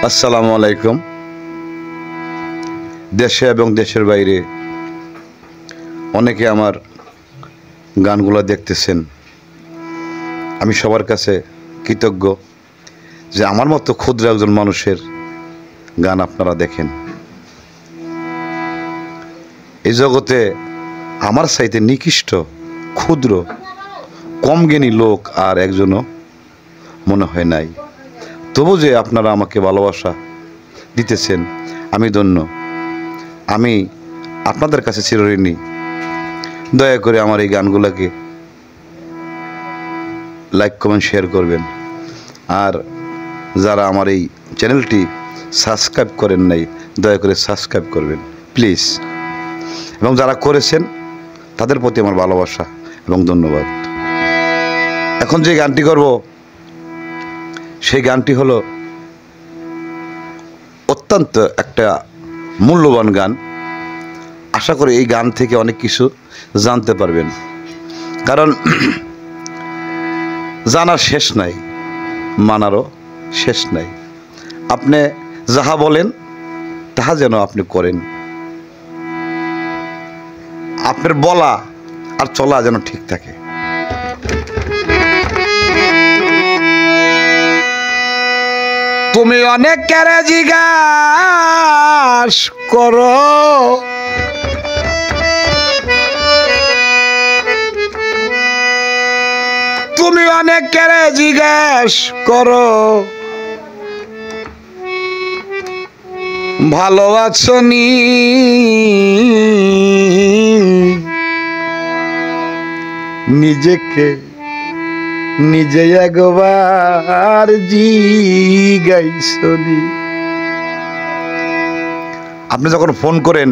আসসালামু আলাইকুম। দেশে এবং দেশের বাইরে অনেকে আমার গানগুলো দেখতেছেন। আমি সবার কাছে কৃতজ্ঞ যে আমার মতো ক্ষুদ্র একজন মানুষের গান আপনারা দেখেন। এই জগতে আমার চাইতে নিকৃষ্ট, ক্ষুদ্র, কম জ্ঞানী লোক আর একজনও মনে হয় নাই। তবু যে আপনারা আমাকে ভালোবাসা দিতেছেন, আমি ধন্য। আমি আপনাদের কাছে চিরঋণী। দয়া করে আমার এই গানগুলোকে লাইক, কমেন্ট, শেয়ার করবেন। আর যারা আমার এই চ্যানেলটি সাবস্ক্রাইব করেন নাই, দয়া করে সাবস্ক্রাইব করবেন প্লিজ। এবং যারা করেছেন তাদের প্রতি আমার ভালোবাসা এবং ধন্যবাদ। এখন যে গানটি করব সেই গানটি হলো অত্যন্ত একটা মূল্যবান গান। আশা করি এই গান থেকে অনেক কিছু জানতে পারবেন, কারণ জানার শেষ নাই, মানারও শেষ নাই। আপনি যাহা বলেন তাহা যেন আপনি করেন। আপনার বলা আর চলা যেন ঠিক থাকে। তুমি অনেকের জিজ্ঞাস করো, তুমি অনেকের জিজ্ঞাস করো, ভালো আছো নি? নিজেকে নিজে একবার জিজ্ঞাসনি। আপনি যখন ফোন করেন,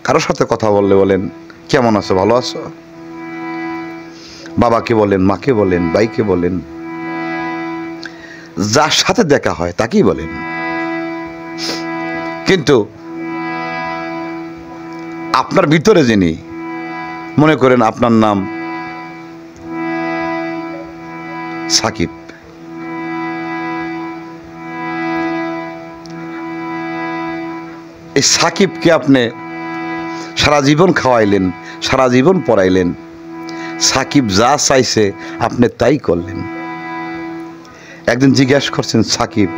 কারোর সাথে কথা বললে বলেন কেমন আছো, ভালো আছো? বাবাকে বলেন, মাকে বলেন, ভাইকে বলেন, যার সাথে দেখা হয় তাকেই বলেন। কিন্তু আপনার ভিতরে যিনি, মনে করেন আপনার নাম সাকিব, এই সাকিবকে আপনি সারা জীবন খাওয়াইলেন, সারা জীবন পড়াইলেন। সাকিব যা চাইছে আপনি তাই করলেন। একদিন জিজ্ঞেস করছেন, সাকিব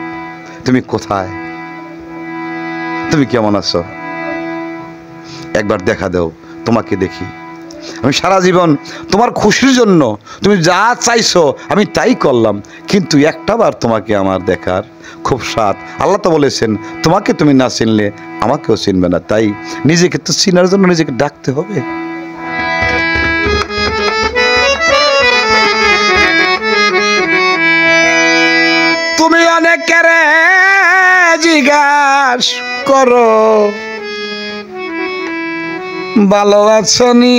তুমি কোথায়, তুমি কেমন আছো, একবার দেখা দাও, তোমাকে দেখি। আমি সারা জীবন তোমার খুশির জন্য তুমি যা চাইছো আমি তাই করলাম, কিন্তু একটাবার তোমাকে আমার দেখার খুব স্বাদ। আল্লাহ তো বলেছেন, তোমাকে তুমি না চিনলে আমাকেও চিনবে না। তাই নিজেকে তো চিনার জন্য নিজেকে ডাকতে হবে। তুমি অনেকের জিজ্ঞাস করো, ভালো আছো নি?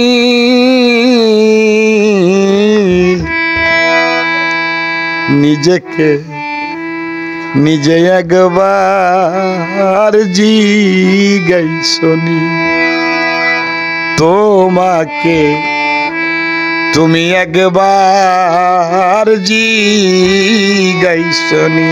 নিজেকে নিজে একবার জিজ্ঞাসনি। তোমাকে তুমি একবার জিজ্ঞাসনি।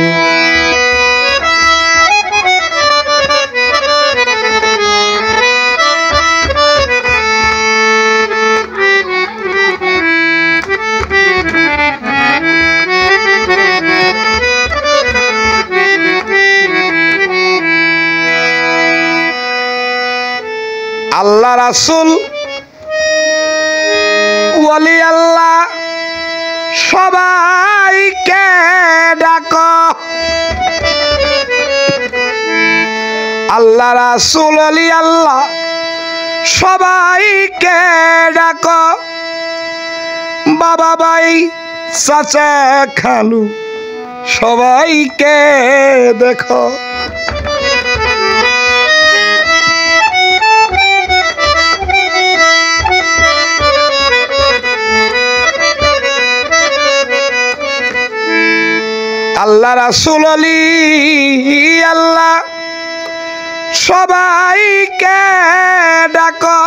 আল্লাহ রাসূল ওয়ালি আল্লাহ সবাইকে ডাকো, আল্লাহ রাসূল ওয়ালি আল্লাহ সবাইকে ডাকো। বাবা ভাই চাচা খালু সবাইকে দেখো। আল্লাহ রাসূল ওয়ালি আল্লাহ সবাইকে ডাকো।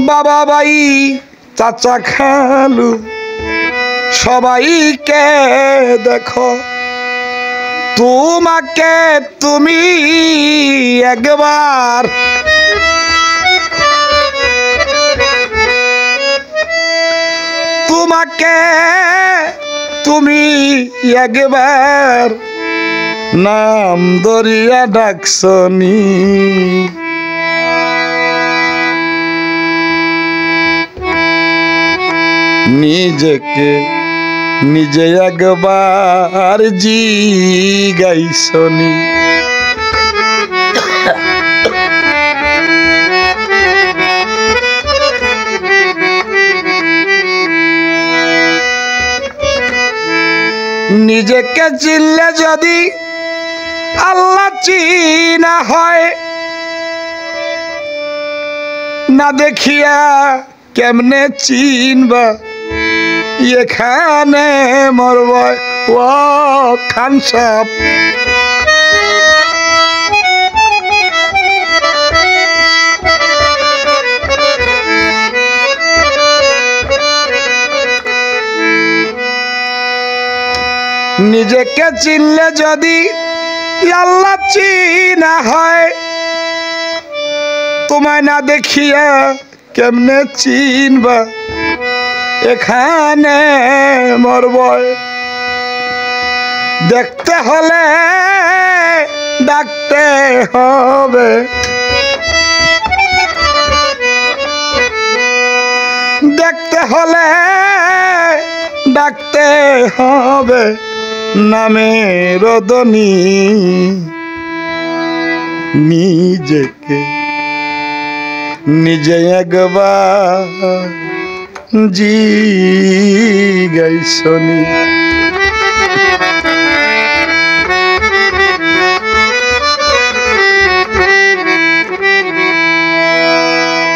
বাবা ভাই চাচা খালু সবাইকে দেখো, তোমাকে তুমি একবার তোমাকে তুমি একবার নাম ধরিয়া ডাকছনি। নিজেকে নিজে একবার জিগাইছনি। নিজেকে চিনলে যদি আল্লাহ চিনা হয়, না দেখিয়া কেমনে চিনবা এখানে মরব। ও খান সাহেব, নিজেকে চিনলে যদি আল্লাহ চিনা হয়, তোমায় না দেখিয়া কেমনে চিনবা এখানে মরব। দেখতে হলে ডাকতে হবে, দেখতে হলে ডাকতে হবে নামের ধ্বনি। নিজেকে নিজে একবার জিগাইছনি।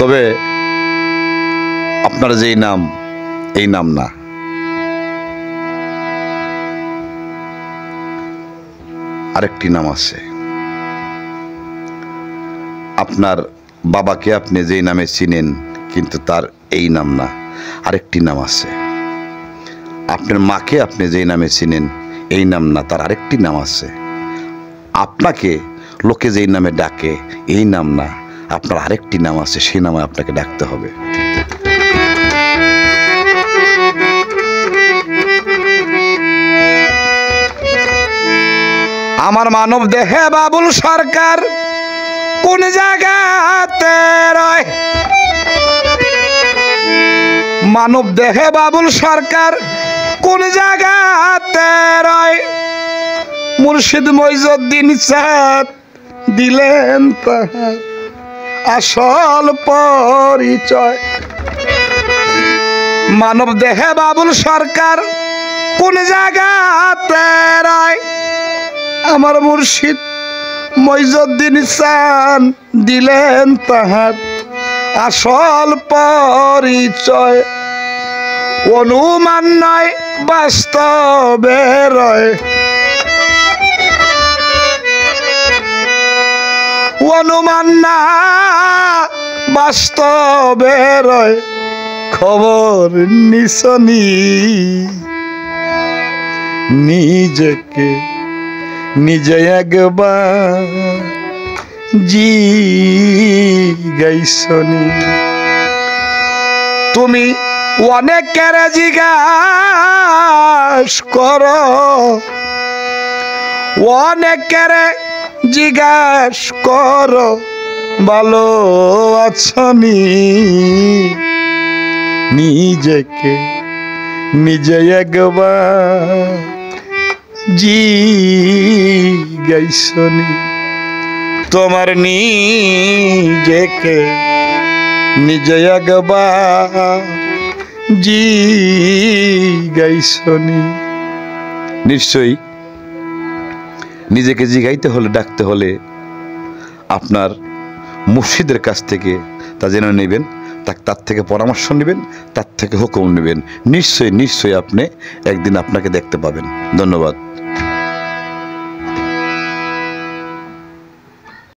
তবে আপনার যেই নাম, এই নাম না, আরেকটি নাম আছে। আপনার বাবাকে আপনি যেই নামে চিনেন, কিন্তু তার এই নাম না, আরেকটি নাম আছে। আপনার মাকে আপনি যেই নামে চিনেন, এই নাম না, তার আরেকটি নাম আছে। আপনাকে লোকে যেই নামে ডাকে, এই নাম না, আপনার আরেকটি নাম আছে, সেই নামে আপনাকে ডাকতে হবে। আমার মানব দেহে বাবুল সরকার কোন জায়গাতে রয়? মানব দেহে বাবুল সরকার কোন জায়গাতে রয়? মুর্শিদ মইজুদ্দিন চাঁদ দিলেন তাহার আসল পরিচয়। মানব দেহে বাবুল সরকার কোন জায়গাতে রয়? আমার মুর্শিদ মইজুদ্দিন চাঁদ দিলেন তাহার আসল পরিচয়। অনুমান নয় বাস্তবে রয়, অনুমান না বাস্তবে রয়। খবর নিছনি নিজেকে নিজে একবার জিগাইছনি। তুমি অনেকের জিজ্ঞাস করো, অনেকের জিজ্ঞাস করো ভালো আছনি। নিজেকে নিজে একবার জিগাইছনি। তোমার নিজেকে নিজে একবার জিগাইছনি। নিশ্চয়ই নিজেকে জিগাইতে হলে, ডাকতে হলে আপনার মুর্শিদের কাছ থেকে তা জেনে নেবেন, তার থেকে পরামর্শ নেবেন, তার থেকে হুকুম নেবেন। নিশ্চয়ই নিশ্চয়ই আপনি একদিন আপনাকে দেখতে পাবেন। ধন্যবাদ।